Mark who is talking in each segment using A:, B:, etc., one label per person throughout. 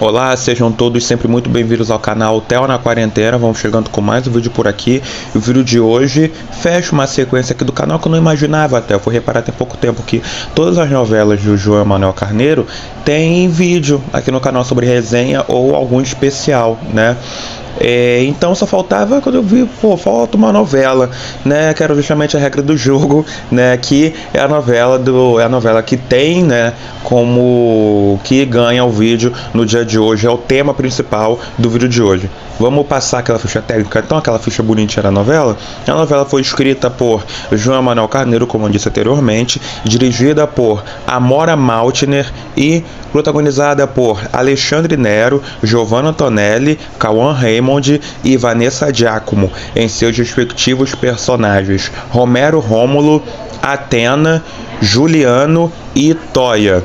A: Olá, sejam todos sempre muito bem-vindos ao canal Theo na Quarentena. Vamos chegando com mais um vídeo por aqui. O vídeo de hoje fecha uma sequência aqui do canal que eu não imaginava até. Eu fui reparar tem pouco tempo que todas as novelas do João Emanuel Carneiro têm vídeo aqui no canal sobre resenha ou algum especial, né? Então só faltava quando eu vi, falta uma novela, né? Que era justamente A Regra do Jogo, né? Que é a novela que tem, né? Como que ganha o vídeo no dia de hoje, é o tema principal do vídeo de hoje. Vamos passar aquela ficha técnica, então, aquela ficha bonitinha da novela. A novela foi escrita por João Emanuel Carneiro, como eu disse anteriormente, dirigida por Amora Maltner e protagonizada por Alexandre Nero, Giovanna Antonelli, Cauã Raymond e Vanessa Giacomo, em seus respectivos personagens Romero Rômulo, Atena, Juliano e Toia.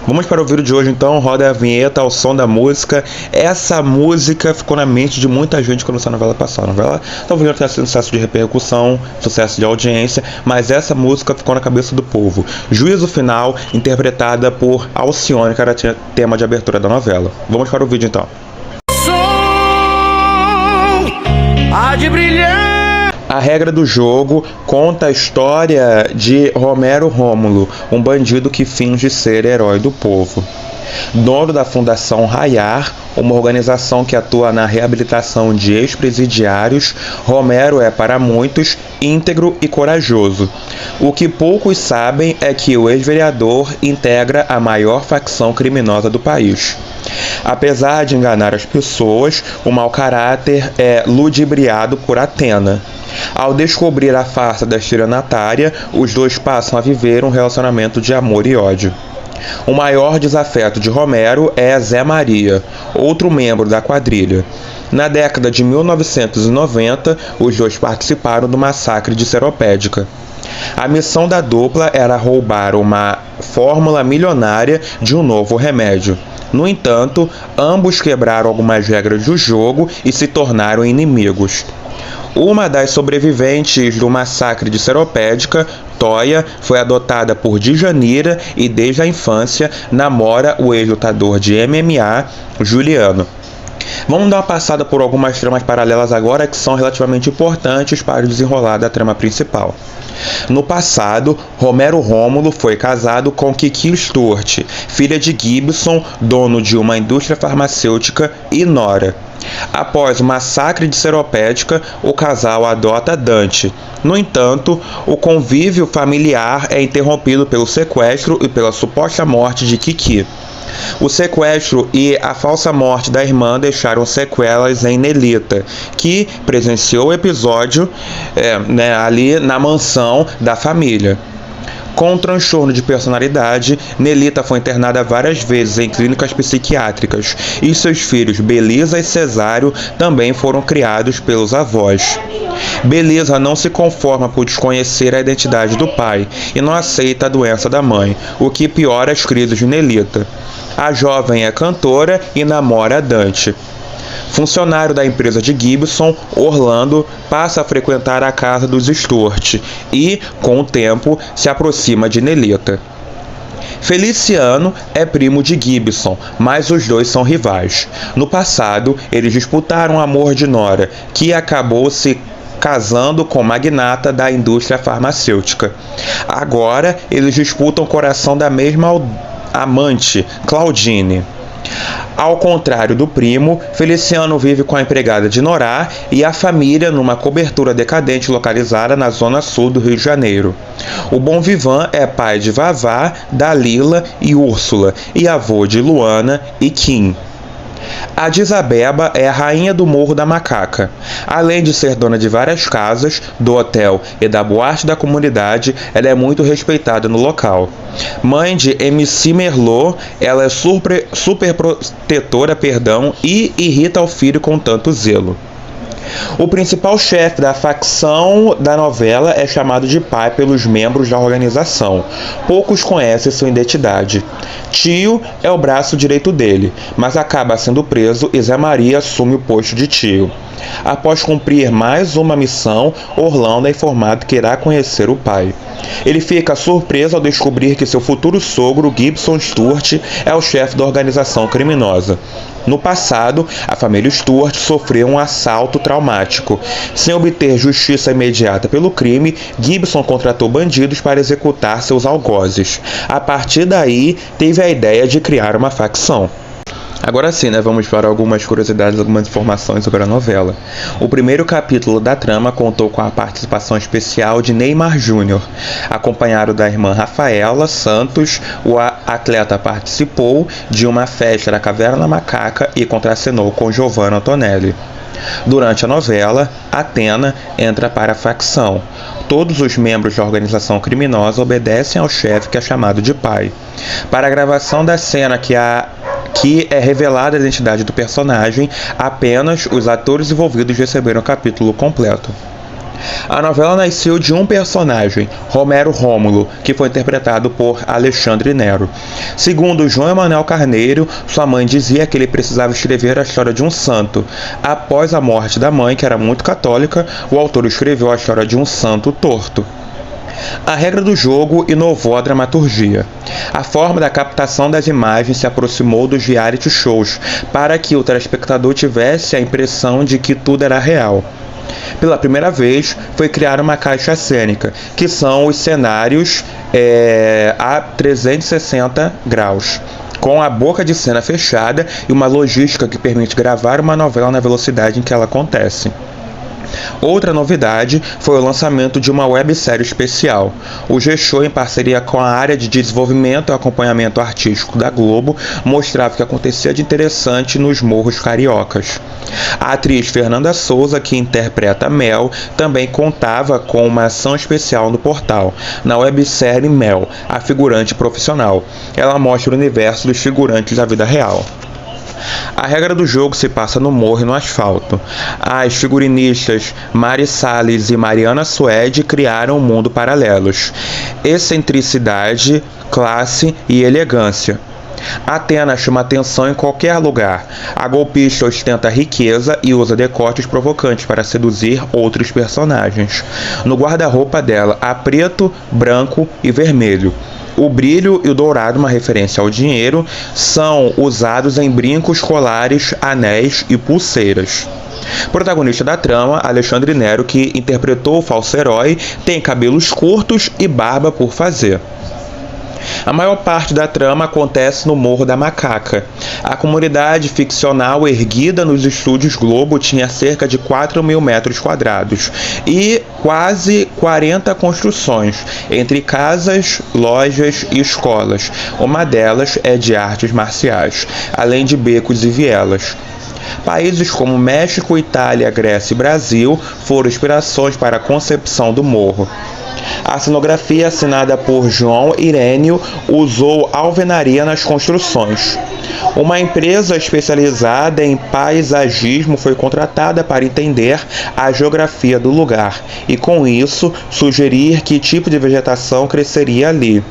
A: Vamos para o vídeo de hoje então, roda a vinheta ao som da música. Essa música ficou na mente de muita gente quando essa novela passou. A novela talvez não tenha sido sucesso de repercussão, sucesso de audiência, mas essa música ficou na cabeça do povo. Juízo Final, interpretada por Alcione, que era tema de abertura da novela. Vamos para o vídeo então. Há de brilhar. A Regra do Jogo conta a história de Romero Rômulo, um bandido que finge ser herói do povo. Dono da Fundação Raiar, uma organização que atua na reabilitação de ex-presidiários, Romero é, para muitos, íntegro e corajoso. O que poucos sabem é que o ex-vereador integra a maior facção criminosa do país. Apesar de enganar as pessoas, o mau caráter é ludibriado por Atena. Ao descobrir a farsa da estelionatária, os dois passam a viver um relacionamento de amor e ódio. O maior desafeto de Romero é Zé Maria, outro membro da quadrilha. Na década de 1990, os dois participaram do massacre de Seropédica. A missão da dupla era roubar uma fórmula milionária de um novo remédio. No entanto, ambos quebraram algumas regras do jogo e se tornaram inimigos. Uma das sobreviventes do massacre de Seropédica, Toia, foi adotada por Djanira e desde a infância namora o ex-lutador de MMA, Juliano. Vamos dar uma passada por algumas tramas paralelas agora que são relativamente importantes para o desenrolar da trama principal. No passado, Romero Rômulo foi casado com Kiki Stewart, filha de Gibson, dono de uma indústria farmacêutica, e nora. Após o massacre de Seropédica, o casal adota Dante. No entanto, o convívio familiar é interrompido pelo sequestro e pela suposta morte de Kiki. O sequestro e a falsa morte da irmã deixaram sequelas em Nelita, que presenciou o episódio ali na mansão da família. Com um transtorno de personalidade, Nelita foi internada várias vezes em clínicas psiquiátricas e seus filhos Belisa e Cesário também foram criados pelos avós. Belisa não se conforma por desconhecer a identidade do pai e não aceita a doença da mãe, o que piora as crises de Nelita. A jovem é cantora e namora Dante. Funcionário da empresa de Gibson, Orlando passa a frequentar a casa dos Stewart e, com o tempo, se aproxima de Nelita. Feliciano é primo de Gibson, mas os dois são rivais. No passado, eles disputaram o amor de Nora, que acabou se casando com o magnata da indústria farmacêutica. Agora, eles disputam o coração da mesma amante, Claudine. Ao contrário do primo, Feliciano vive com a empregada de Norá e a família numa cobertura decadente localizada na zona sul do Rio de Janeiro. O Bom Vivan é pai de Vavá, Dalila e Úrsula e avô de Luana e Kim. A Disabeba é a rainha do Morro da Macaca. Além de ser dona de várias casas, do hotel e da boate da comunidade, ela é muito respeitada no local. Mãe de MC Merlot, ela é super protetora, e irrita o filho com tanto zelo. O principal chefe da facção da novela é chamado de pai pelos membros da organização. Poucos conhecem sua identidade. Tio é o braço direito dele, mas acaba sendo preso e Zé Maria assume o posto de tio. Após cumprir mais uma missão, Orlando é informado que irá conhecer o pai. Ele fica surpreso ao descobrir que seu futuro sogro, Gibson Stuart, é o chefe da organização criminosa. No passado, a família Stuart sofreu um assalto traumático. Sem obter justiça imediata pelo crime, Gibson contratou bandidos para executar seus algozes. A partir daí, teve a ideia de criar uma facção. Agora sim, vamos para algumas curiosidades, algumas informações sobre a novela. O primeiro capítulo da trama contou com a participação especial de Neymar Júnior. Acompanhado da irmã Rafaela Santos, o atleta participou de uma festa da Caverna Macaca e contracenou com Giovanna Antonelli. Durante a novela, Athena entra para a facção. Todos os membros da organização criminosa obedecem ao chefe, que é chamado de pai. Para a gravação da cena que é revelada a identidade do personagem, apenas os atores envolvidos receberam o capítulo completo. A novela nasceu de um personagem, Romero Rômulo, que foi interpretado por Alexandre Nero. Segundo João Emanuel Carneiro, sua mãe dizia que ele precisava escrever a história de um santo. Após a morte da mãe, que era muito católica, o autor escreveu a história de um santo torto. A regra do jogo inovou a dramaturgia. A forma da captação das imagens se aproximou dos reality shows, para que o telespectador tivesse a impressão de que tudo era real. Pela primeira vez, foi criada uma caixa cênica, que são os cenários a 360 graus, com a boca de cena fechada e uma logística que permite gravar uma novela na velocidade em que ela acontece. Outra novidade foi o lançamento de uma websérie especial. O G-Show, em parceria com a área de desenvolvimento e acompanhamento artístico da Globo, mostrava o que acontecia de interessante nos morros cariocas. A atriz Fernanda Souza, que interpreta Mel, também contava com uma ação especial no portal, na websérie Mel, a figurante profissional. Ela mostra o universo dos figurantes da vida real. A regra do jogo se passa no morro e no asfalto. As figurinistas Mari Salles e Mariana Suede criaram um mundo paralelos, excentricidade, classe e elegância. Athena chama atenção em qualquer lugar. A golpista ostenta riqueza e usa decotes provocantes para seduzir outros personagens. No guarda-roupa dela há preto, branco e vermelho. O brilho e o dourado, uma referência ao dinheiro, são usados em brincos, colares, anéis e pulseiras. Protagonista da trama, Alexandre Nero, que interpretou o falso herói, tem cabelos curtos e barba por fazer. A maior parte da trama acontece no Morro da Macaca. A comunidade ficcional erguida nos estúdios Globo tinha cerca de 4.000 metros quadrados e quase 40 construções, entre casas, lojas e escolas. Uma delas é de artes marciais, além de becos e vielas. Países como México, Itália, Grécia e Brasil foram inspirações para a concepção do morro. A cenografia, assinada por João Irênio, usou alvenaria nas construções. Uma empresa especializada em paisagismo foi contratada para entender a geografia do lugar e, com isso, sugerir que tipo de vegetação cresceria ali.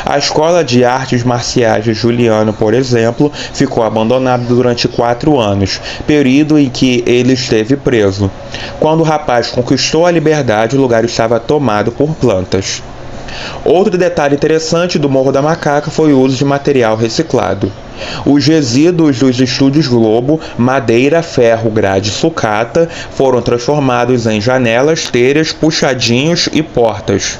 A: A Escola de Artes Marciais de Juliano, por exemplo, ficou abandonada durante 4 anos, período em que ele esteve preso. Quando o rapaz conquistou a liberdade, o lugar estava tomado por plantas. Outro detalhe interessante do Morro da Macaca foi o uso de material reciclado. Os resíduos dos estúdios Globo, madeira, ferro, grade e sucata, foram transformados em janelas, telhas, puxadinhos e portas.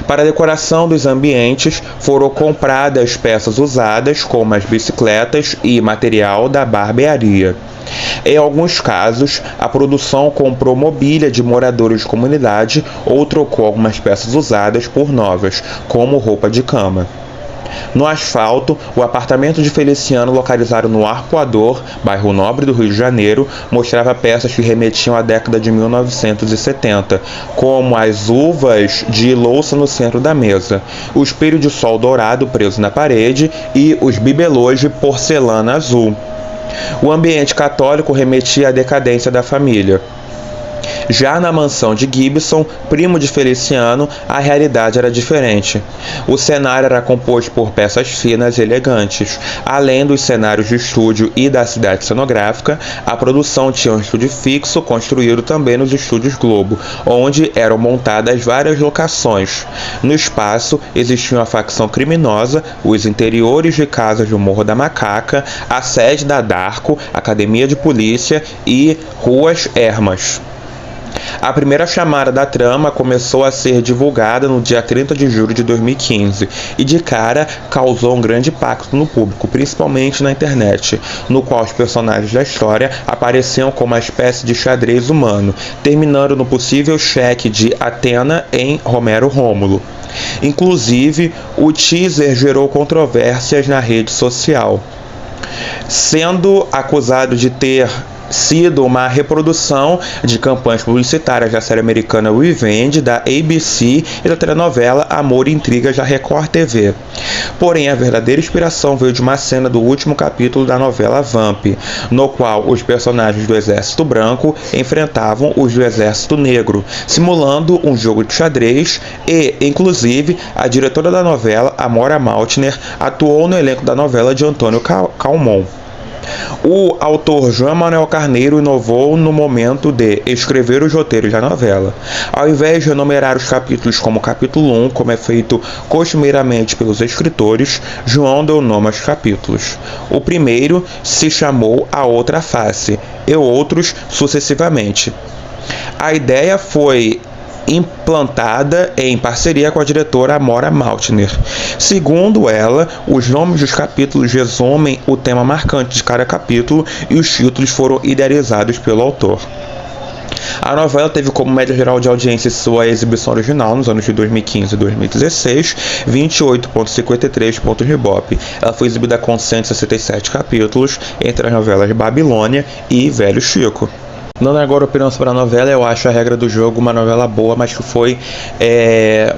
A: Para a decoração dos ambientes, foram compradas peças usadas, como as bicicletas e material da barbearia. Em alguns casos, a produção comprou mobília de moradores de comunidade ou trocou algumas peças usadas por novas, como roupa de cama. No asfalto, o apartamento de Feliciano, localizado no Arpoador, bairro Nobre do Rio de Janeiro, mostrava peças que remetiam à década de 1970, como as uvas de louça no centro da mesa, o espelho de sol dourado preso na parede e os bibelôs de porcelana azul. O ambiente católico remetia à decadência da família. Já na mansão de Gibson, primo de Feliciano, a realidade era diferente. O cenário era composto por peças finas e elegantes. Além dos cenários de estúdio e da cidade cenográfica, a produção tinha um estúdio fixo construído também nos estúdios Globo, onde eram montadas várias locações. No espaço existia uma facção criminosa, os interiores de casas do Morro da Macaca, a sede da Darko, academia de polícia e ruas Hermas. A primeira chamada da trama começou a ser divulgada no dia 30 de julho de 2015 e de cara causou um grande impacto no público, principalmente na internet, no qual os personagens da história apareciam como uma espécie de xadrez humano, terminando no possível cheque de Athena em Romero Rômulo. Inclusive, o teaser gerou controvérsias na rede social, sendo acusado de ter sido uma reprodução de campanhas publicitárias da série americana Revenge, da ABC, e da telenovela Amor e Intrigas da Record TV. Porém, a verdadeira inspiração veio de uma cena do último capítulo da novela Vamp, no qual os personagens do Exército Branco enfrentavam os do Exército Negro, simulando um jogo de xadrez e, inclusive, a diretora da novela, Amora Maltner, atuou no elenco da novela de Antônio Calmon. O autor João Manuel Carneiro inovou no momento de escrever os roteiros da novela. Ao invés de enumerar os capítulos como capítulo 1, como é feito costumeiramente pelos escritores, João deu nome aos capítulos. O primeiro se chamou A Outra Face, e outros sucessivamente. A ideia foi implantada em parceria com a diretora Amora Maltner. Segundo ela, os nomes dos capítulos resumem o tema marcante de cada capítulo e os títulos foram idealizados pelo autor. A novela teve como média geral de audiência em sua exibição original, nos anos de 2015 e 2016, 28,53 pontos de Ibope. Ela foi exibida com 167 capítulos, entre as novelas Babilônia e Velho Chico. Dando agora opinião sobre a novela, eu acho A Regra do Jogo uma novela boa, mas que foi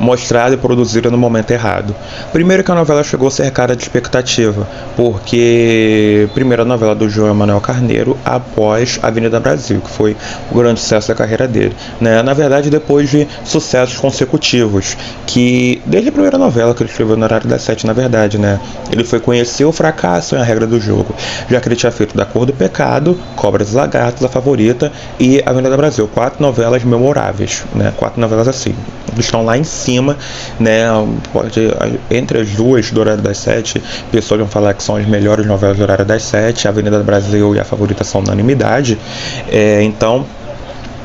A: mostrada e produzida no momento errado. Primeiro que a novela chegou cercada de expectativa, porque primeiro a novela do João Manuel Carneiro após Avenida Brasil, que foi o grande sucesso da carreira dele, né? Na verdade, depois de sucessos consecutivos, que desde a primeira novela que ele escreveu no Horário das 7, na verdade, né? Ele foi conhecer o fracasso em A Regra do Jogo, já que ele tinha feito Da Cor do Pecado, Cobras e Lagartos, A Favorita e Avenida Brasil, 4 novelas memoráveis, né? 4 novelas assim, estão lá em cima, né? Entre as duas do Horário das 7, pessoas vão falar que são as melhores novelas do Horário das 7, a Avenida Brasil e A Favorita são unanimidade. Então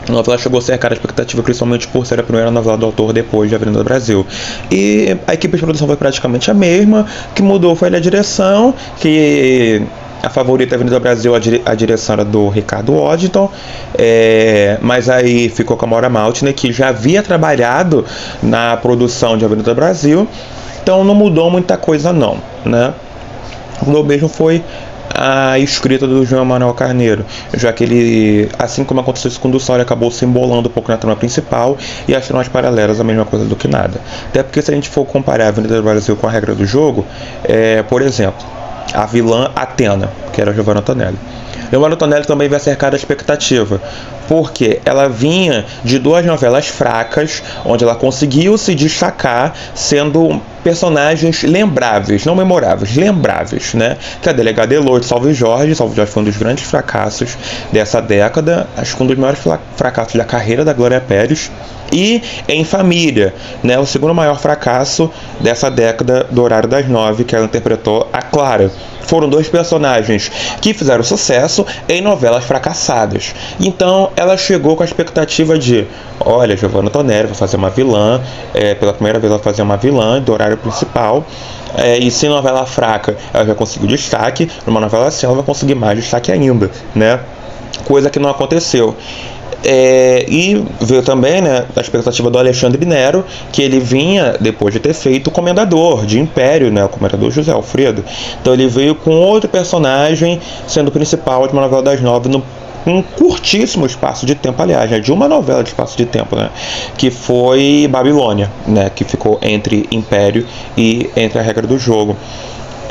A: a novela chegou a ser cara de expectativa, principalmente por ser a primeira novela do autor depois de Avenida Brasil. E a equipe de produção foi praticamente a mesma, o que mudou foi a direção, que A Favorita Avenida Brasil, a direção era do Ricardo Waddington, mas aí ficou com a Amora Maltner, que já havia trabalhado na produção de Avenida Brasil, então não mudou muita coisa não, né? O mesmo foi a escrita do João Manuel Carneiro, já que ele, assim como aconteceu isso com o Dussol, ele acabou se embolando um pouco na trama principal e as tramas paralelas a mesma coisa do que nada. Até porque se a gente for comparar a Avenida Brasil com A Regra do Jogo, por exemplo, a vilã Athena, que era Giovanna Antonelli. Giovanna Antonelli também vai cercar a expectativa, porque ela vinha de 2 novelas fracas, onde ela conseguiu se destacar sendo personagens lembráveis, não memoráveis, lembráveis, né? Que a Delegada Elô de Salve Jorge foi um dos grandes fracassos dessa década, acho que um dos maiores fracassos da carreira da Glória Pérez, e Em Família, né? O segundo maior fracasso dessa década do Horário das 9, que ela interpretou a Clara. Foram 2 personagens que fizeram sucesso em novelas fracassadas. Então ela chegou com a expectativa de: olha, Giovanna Antonelli vai fazer uma vilã, pela primeira vez ela vai fazer uma vilã do horário principal, e se novela fraca ela já conseguiu destaque, numa novela assim ela vai conseguir mais destaque ainda, né? Coisa que não aconteceu. E veio também, né, a expectativa do Alexandre Nero, que ele vinha depois de ter feito o Comendador de Império, né, o Comendador José Alfredo. Então ele veio com outro personagem sendo o principal de uma novela das 9 um curtíssimo espaço de tempo, aliás, né, de uma novela de espaço de tempo, né, que foi Babilônia, né, que ficou entre Império e entre A Regra do Jogo.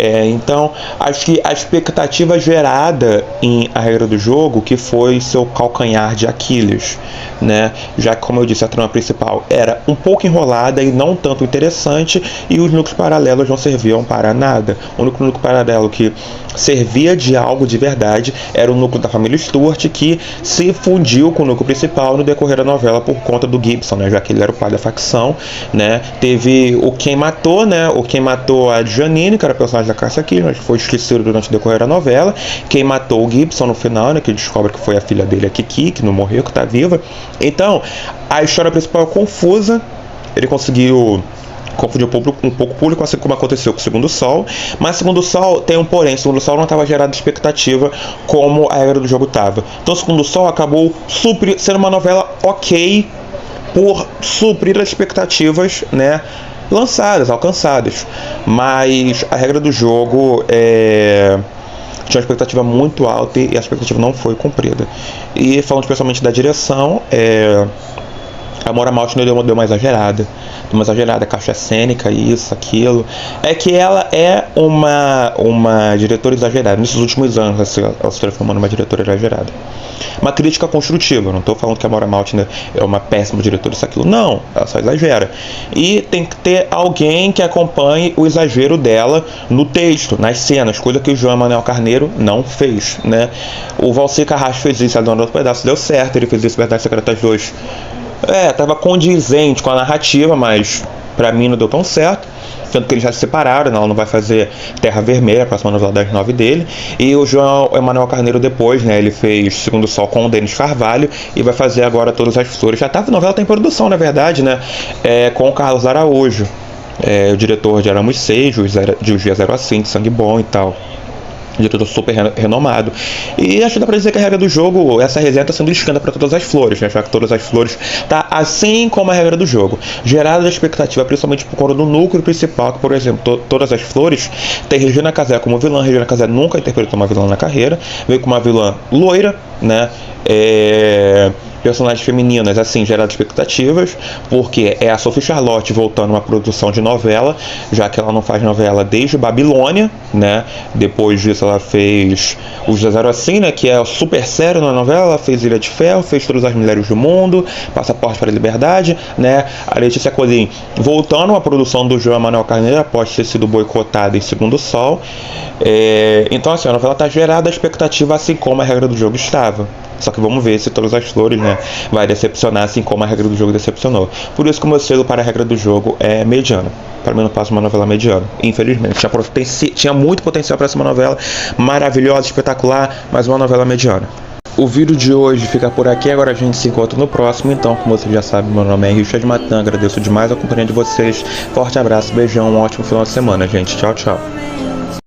A: Então, acho que a expectativa gerada em A Regra do Jogo, que foi seu calcanhar de Aquiles, né? Já que, como eu disse, a trama principal era um pouco enrolada e não tanto interessante, e os núcleos paralelos não serviam para nada. O único núcleo paralelo que servia de algo de verdade era o núcleo da família Stuart, que se fundiu com o núcleo principal no decorrer da novela por conta do Gibson, né? Já que ele era o pai da facção, né? Teve o Quem Matou, né? O Quem Matou a Janine, que era o personagem da Cássia Kiss, mas foi esquecido durante o decorrer da novela. Quem matou o Gibson no final, né? Que descobre que foi a filha dele, a Kiki, que não morreu, que tá viva. Então, a história principal é confusa. Ele conseguiu confundir um pouco o público, assim como aconteceu com o Segundo Sol. Mas Segundo Sol tem um porém. Segundo Sol não estava gerando expectativa como A Regra do Jogo estava. Então Segundo Sol acabou sendo uma novela ok por suprir as expectativas, né, alcançadas. Mas A Regra do Jogo tinha uma expectativa muito alta e a expectativa não foi cumprida. E falando especialmente da direção, a Maura Maltner deu uma exagerada. Caixa cênica, isso, aquilo. É que ela é uma diretora exagerada. Nesses últimos anos, ela se transformou numa diretora exagerada. Uma crítica construtiva. Não estou falando que a Maura Maltner é uma péssima diretora, isso, aquilo. Não, ela só exagera. E tem que ter alguém que acompanhe o exagero dela no texto, nas cenas, coisa que o João Manuel Carneiro não fez, né? O Valci Carrasco fez isso, a Dona do Pedaço deu certo, ele fez isso Verdades Secretas 2. Tava condizente com a narrativa, mas pra mim não deu tão certo. Tanto que eles já se separaram, né? Ela não vai fazer Terra Vermelha, a próxima novela das 9 dele. E o João Emanuel Carneiro depois, né? Ele fez Segundo Sol com o Denis Carvalho e vai fazer agora Todas as Flores. A novela tá em produção, na verdade, né? Com o Carlos Araújo, o diretor de Éramos Seis, de Os Dias Zero Assim, de Sangue Bom e tal. Diretor super renomado. E acho que dá pra dizer que A Regra do Jogo, essa resenha tá sendo escanda pra Todas as Flores, né? Já que Todas as Flores tá assim como A Regra do Jogo. Gerada a expectativa, principalmente por conta do núcleo principal, que, por exemplo, Todas as Flores tem Regina Casé como vilã. Regina Casé nunca interpretou uma vilã na carreira. Veio com uma vilã loira, né? Personagens femininas, assim, gerando expectativas, porque é a Sophie Charlotte voltando a uma produção de novela, já que ela não faz novela desde Babilônia, né? Depois disso ela fez Os Dias Zero Assim, né? Que é super sério na novela. Ela fez Ilha de Ferro, fez Todas as Mulheres do Mundo, Passaporte para a Liberdade, né? A Letícia Colin voltando a produção do João Emanuel Carneiro após ter sido boicotada em Segundo Sol. Então, assim, a novela está gerada a expectativa, assim como A Regra do Jogo estava. Só que vamos ver se Todas as Flores, né, vai decepcionar, assim como A Regra do Jogo decepcionou. Por isso que o meu selo para A Regra do Jogo é mediano. Para mim não passa uma novela mediana, infelizmente. Tinha muito potencial para ser uma novela maravilhosa, espetacular, mas uma novela mediana. O vídeo de hoje fica por aqui, agora a gente se encontra no próximo. Então, como você já sabe, meu nome é Richard Matan, agradeço demais a companhia de vocês. Forte abraço, beijão, um ótimo final de semana, gente. Tchau, tchau.